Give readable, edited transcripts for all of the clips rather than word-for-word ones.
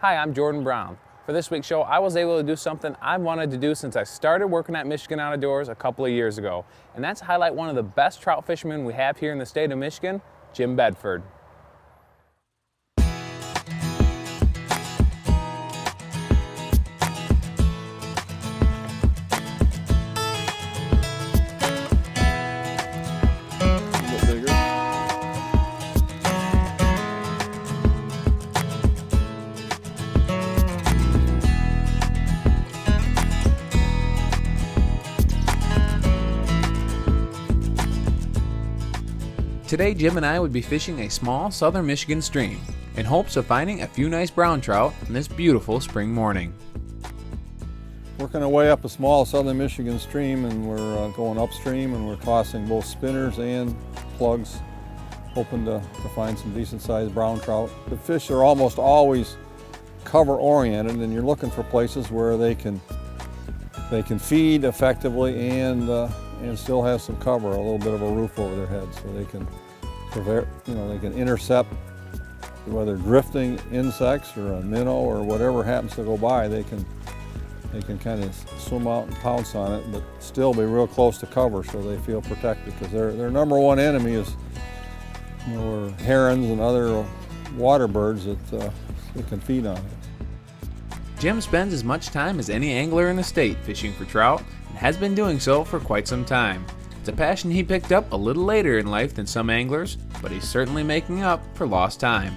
Hi, I'm Jordan Browne. For this week's show, I was able to do something I've wanted to do since I started working at Michigan Outdoors a couple of years ago, and that's highlight one of the best trout fishermen we have here in the state of Michigan, Jim Bedford. Today, Jim and I would be fishing a small southern Michigan stream in hopes of finding a few nice brown trout on this beautiful spring morning. Working our way up a small southern Michigan stream, and we're going upstream, and we're tossing both spinners and plugs, hoping to find some decent sized brown trout. The fish are almost always cover oriented, and you're looking for places where they can feed effectively and still have some cover, a little bit of a roof over their head, so they can intercept whether drifting insects or a minnow or whatever happens to go by. They can kind of swim out and pounce on it, but still be real close to cover so they feel protected, because their number one enemy is herons and other water birds that they can feed on it. Jim spends as much time as any angler in the state fishing for trout and has been doing so for quite some time. It's a passion he picked up a little later in life than some anglers, but he's certainly making up for lost time.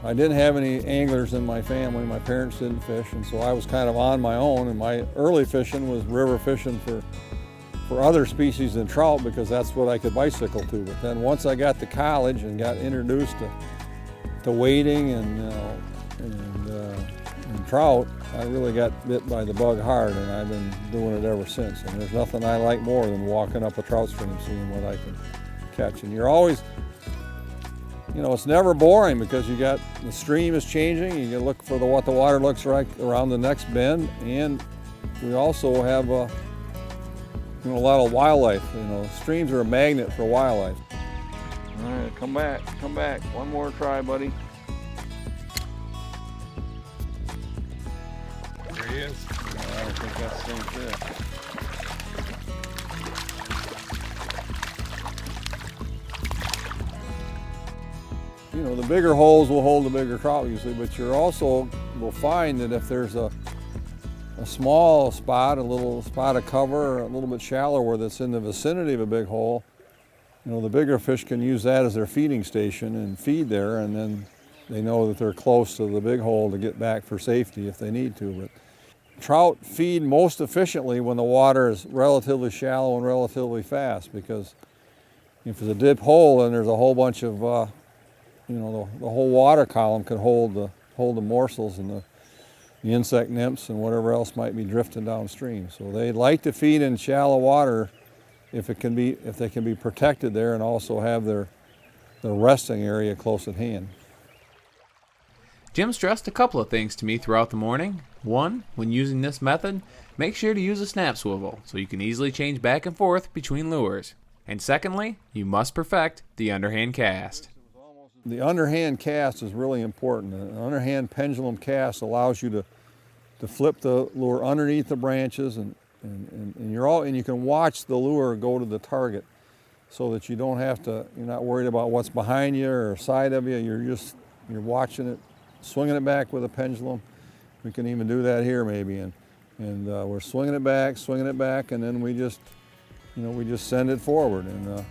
I didn't have any anglers in my family. My parents didn't fish, and so I was kind of on my own, and my early fishing was river fishing for other species than trout, because that's what I could bicycle to. But then once I got to college and got introduced to wading and trout, I really got bit by the bug hard, and I've been doing it ever since. And there's nothing I like more than walking up a trout stream, seeing what I can catch. And you're always, it's never boring, because the stream is changing. You can look for what the water looks like around the next bend, and we also have a lot of wildlife. Streams are a magnet for wildlife. All right, come back. One more try, buddy. There he is. I don't think that's the same fish. The bigger holes will hold the bigger trout usually, but you also will find that if there's a small spot, a little spot of cover, a little bit shallower where that's in the vicinity of a big hole, the bigger fish can use that as their feeding station and feed there, and then they know that they're close to the big hole to get back for safety if they need to. But trout feed most efficiently when the water is relatively shallow and relatively fast, because if it's a deep hole and there's a whole bunch of, the whole water column can hold the morsels and the insect nymphs and whatever else might be drifting downstream. So they like to feed in shallow water if they can be protected there and also have their resting area close at hand. Jim stressed a couple of things to me throughout the morning. One, when using this method, make sure to use a snap swivel so you can easily change back and forth between lures. And secondly, you must perfect the underhand cast. The underhand cast is really important. An underhand pendulum cast allows you to flip the lure underneath the branches, and you can watch the lure go to the target, so that you're not worried about what's behind you or side of you. You're watching it, swinging it back with a pendulum. We can even do that here maybe, and we're swinging it back, and then we just send it forward, and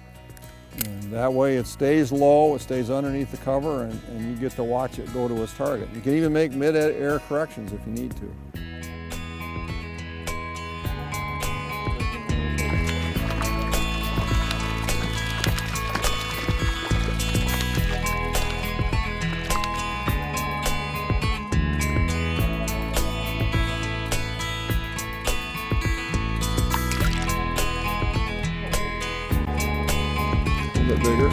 that way it stays low, it stays underneath the cover, and you get to watch it go to its target. You can even make mid-air corrections if you need to. A bit bigger.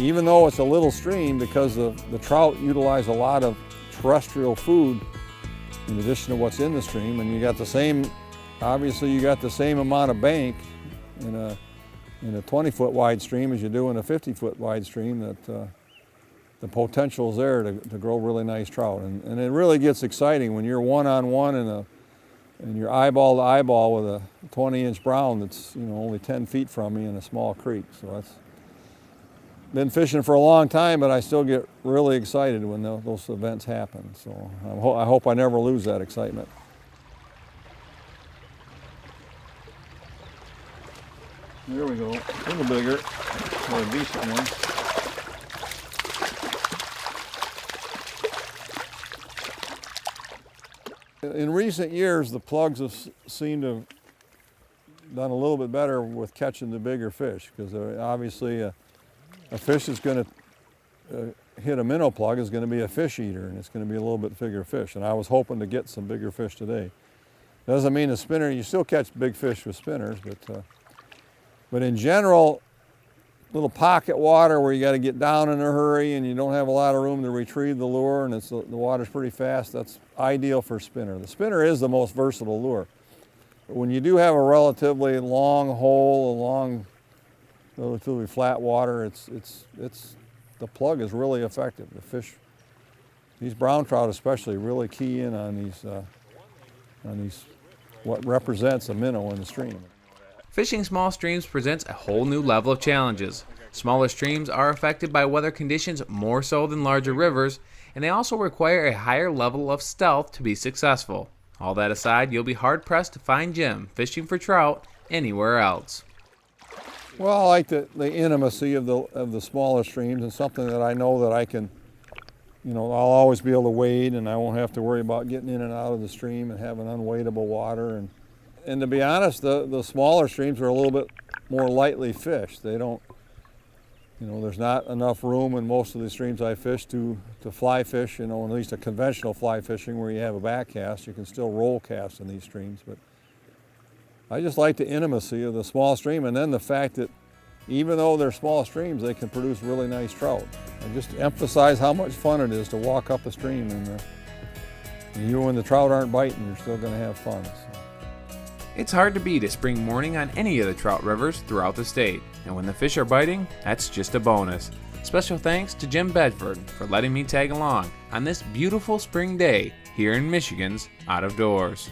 even though it's a little stream, because the trout utilize a lot of terrestrial food in addition to what's in the stream, and you got the same, obviously you got the same amount of bank in a 20-foot wide stream as you do in a 50-foot wide stream, that the potential is there to grow really nice trout. And it really gets exciting when you're one-on-one and you're eyeball to eyeball with a 20-inch Browne that's only 10 feet from me in a small creek. So that's been fishing for a long time, but I still get really excited when those events happen. So I hope I never lose that excitement. There we go, a little bigger, or a decent one. In recent years, the plugs have seemed to have done a little bit better with catching the bigger fish, because obviously a fish that's going to hit a minnow plug is going to be a fish eater, and it's going to be a little bit bigger fish. And I was hoping to get some bigger fish today. Doesn't mean a spinner, you still catch big fish with spinners, but in general, little pocket water where you got to get down in a hurry and you don't have a lot of room to retrieve the lure, and the water's pretty fast, that's ideal for spinner. The spinner is the most versatile lure. But when you do have a relatively long hole, a long, relatively flat water, the plug is really effective. The fish, these brown trout especially, really key in on these what represents a minnow in the stream. Fishing small streams presents a whole new level of challenges. Smaller streams are affected by weather conditions more so than larger rivers, and they also require a higher level of stealth to be successful. All that aside, you'll be hard-pressed to find Jim fishing for trout anywhere else. Well, I like the intimacy of the smaller streams, and something that I know that I can, I'll always be able to wade, and I won't have to worry about getting in and out of the stream and having unwadeable water. And to be honest, the smaller streams are a little bit more lightly fished. They don't, there's not enough room in most of the streams I fish to fly fish, at least a conventional fly fishing where you have a back cast. You can still roll cast in these streams, but I just like the intimacy of the small stream, and then the fact that even though they're small streams, they can produce really nice trout. I just emphasize how much fun it is to walk up a stream, and when the trout aren't biting, you're still going to have fun. So. It's hard to beat a spring morning on any of the trout rivers throughout the state, and when the fish are biting, that's just a bonus. Special thanks to Jim Bedford for letting me tag along on this beautiful spring day here in Michigan's Out of Doors.